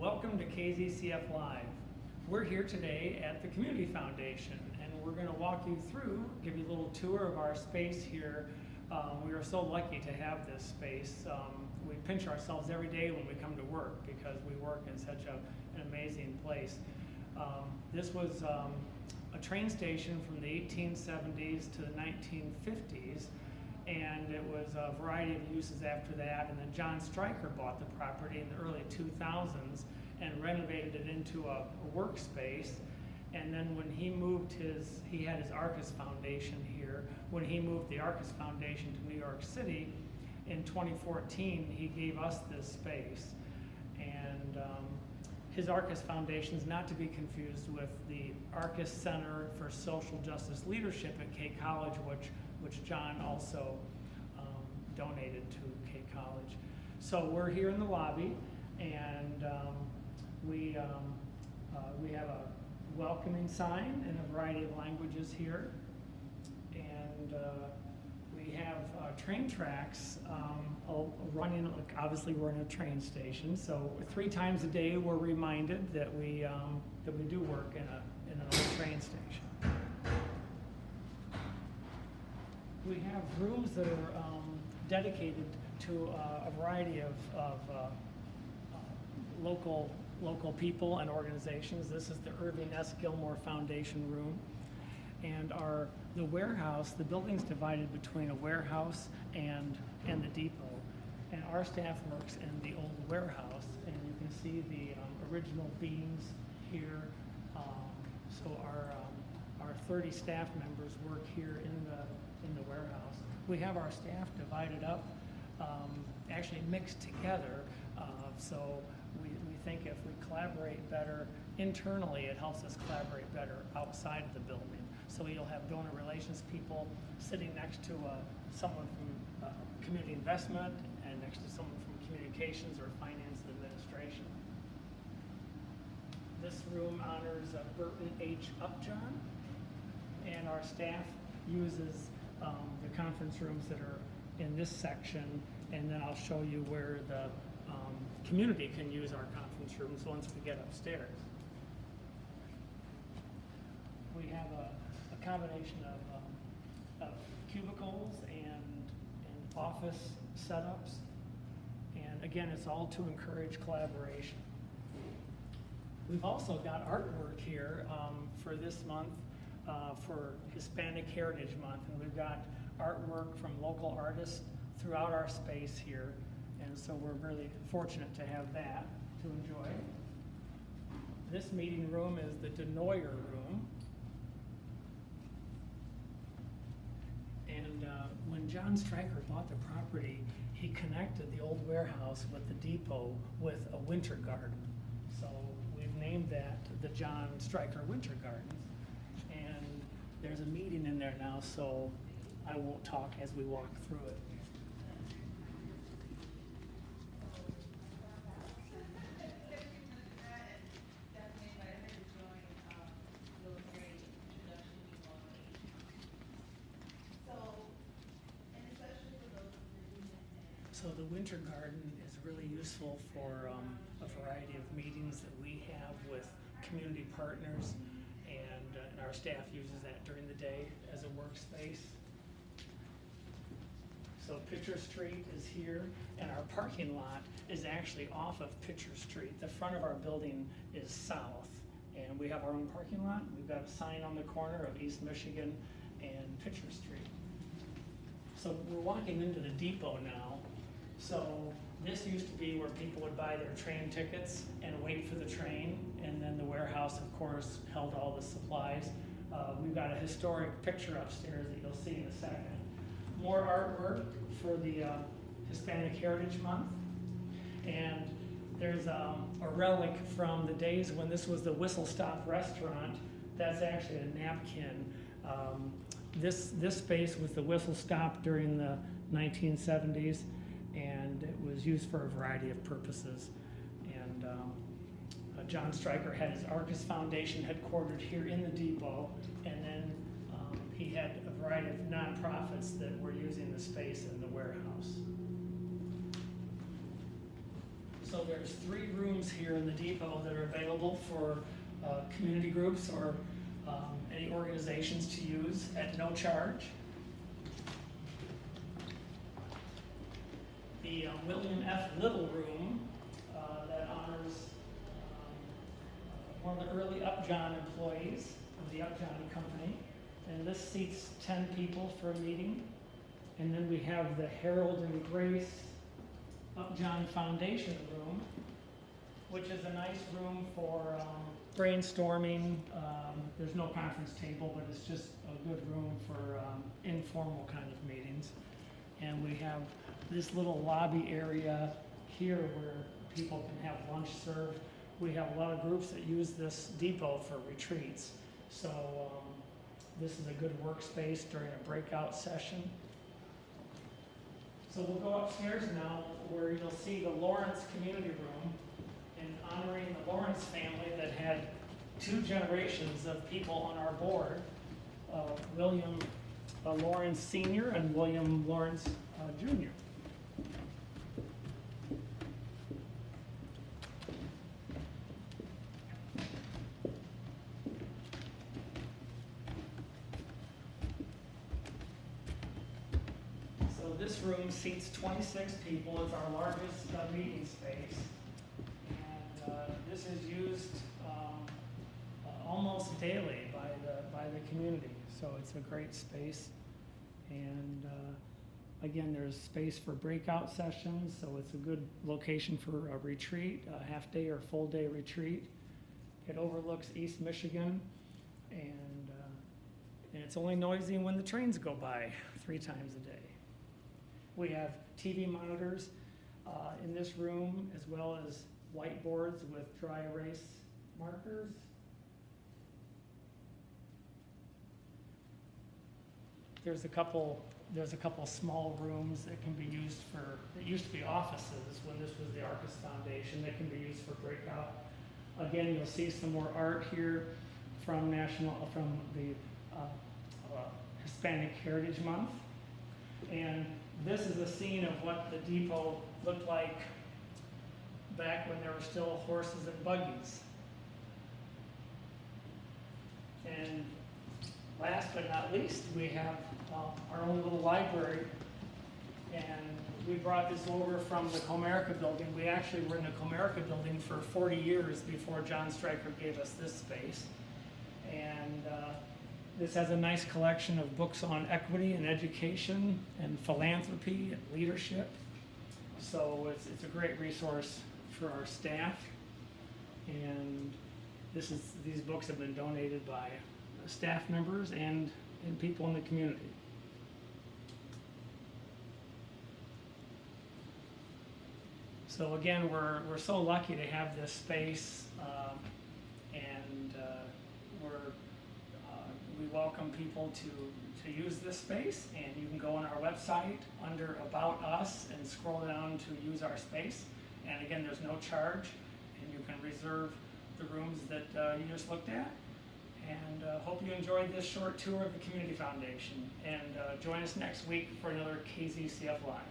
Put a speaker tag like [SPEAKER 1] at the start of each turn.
[SPEAKER 1] Welcome to KZCF Live. We're here today at the Community Foundation, and we're going to walk you through, give you a little tour of our space here. We are so lucky to have this space. We pinch ourselves every day when we come to work because we work in such an amazing place. This was a train station from the 1870s to the 1950s, and it was a variety of uses after that. And then John Stryker bought the property in the early 2000s and renovated it into a workspace. And then when he moved he had his Arcus Foundation here. When he moved the Arcus Foundation to New York City in 2014, he gave us this space. And his Arcus Foundation is not to be confused with the Arcus Center for Social Justice Leadership at K College, which John also donated to K College. So we're here in the lobby, and we have a welcoming sign in a variety of languages here, and we have train tracks running. Obviously, we're in a train station, so 3 times a day we're reminded that we do work in an old train station. We have rooms that are dedicated to a variety of local people and organizations. This is the Irving S. Gilmore Foundation room. And the warehouse, the building's divided between a warehouse and the depot. And our staff works in the old warehouse, and you can see the original beams here. So our 30 staff members work here in the warehouse. We have our staff divided up, actually mixed together. So we think if we collaborate better internally, it helps us collaborate better outside of the building. So you'll have donor relations people sitting next to someone from community investment and next to someone from communications or finance and administration. This room honors Burton H. Upjohn, and our staff uses the conference rooms that are in this section, and then I'll show you where the community can use our conference rooms once we get upstairs. We have a combination of cubicles and office setups, and again, it's all to encourage collaboration. We've also got artwork here for this month, for Hispanic Heritage Month, and we've got artwork from local artists throughout our space here, and so we're really fortunate to have that to enjoy. This meeting room is the Denoyer room, and when John Stryker bought the property, he connected the old warehouse with the depot with a winter garden. So we've named that the John Stryker Winter Gardens, and there's a meeting in there now, so I won't talk as we walk through it. So the Winter Garden is really useful for a variety of meetings that we have with community partners, and our staff uses that during the day as a workspace. So Pitcher Street is here, and our parking lot is actually off of Pitcher Street. The front of our building is south, and we have our own parking lot. We've got a sign on the corner of East Michigan and Pitcher Street. So we're walking into the depot now. So this used to be where people would buy their train tickets and wait for the train, and then the warehouse, of course, held all the supplies. We've got a historic picture upstairs that you'll see in a second. More artwork for the Hispanic Heritage Month, and there's a relic from the days when this was the Whistle Stop restaurant. That's actually a napkin. This space was the Whistle Stop during the 1970s, and it was used for a variety of purposes. And John Stryker had his Arcus Foundation headquartered here in the depot, and then he had a variety of nonprofits that were using the space in the warehouse. So there's 3 rooms here in the depot that are available for community groups or any organizations to use at no charge. The William F. Little Room that honors one of the early Upjohn employees of the Upjohn Company. And this seats 10 people for a meeting. And then we have the Harold and Grace Upjohn Foundation Room, which is a nice room for brainstorming. There's no conference table, but it's just a good room for informal kind of meetings. And we have this little lobby area here where people can have lunch served. We have a lot of groups that use this depot for retreats. So this is a good workspace during a breakout session. So we'll go upstairs now where you'll see the Lawrence Community Room, and honoring the Lawrence family that had 2 generations of people on our board, William Lawrence Sr. and William Lawrence Jr. This room seats 26 people. It's our largest meeting space, and this is used almost daily by the community. So it's a great space, and again, there's space for breakout sessions. So it's a good location for a retreat, a half-day or full-day retreat. It overlooks East Michigan, and it's only noisy when the trains go by 3 times a day. We have TV monitors in this room, as well as whiteboards with dry erase markers. There's a couple small rooms that can be used for, it used to be offices when this was the Arcus Foundation, that can be used for breakout. Again, you'll see some more art here from the Hispanic Heritage Month. And this is a scene of what the depot looked like back when there were still horses and buggies. And last but not least, we have our own little library. And we brought this over from the Comerica building. We actually were in the Comerica building for 40 years before John Stryker gave us this space. And this has a nice collection of books on equity and education and philanthropy and leadership. So it's a great resource for our staff. And these books have been donated by staff members and people in the community. So again, we're so lucky to have this space, and we welcome people to use this space. And you can go on our website under About Us and scroll down to use our space. And again, there's no charge, and you can reserve the rooms that you just looked at. And hope you enjoyed this short tour of the Community Foundation. And join us next week for another KZCF Live.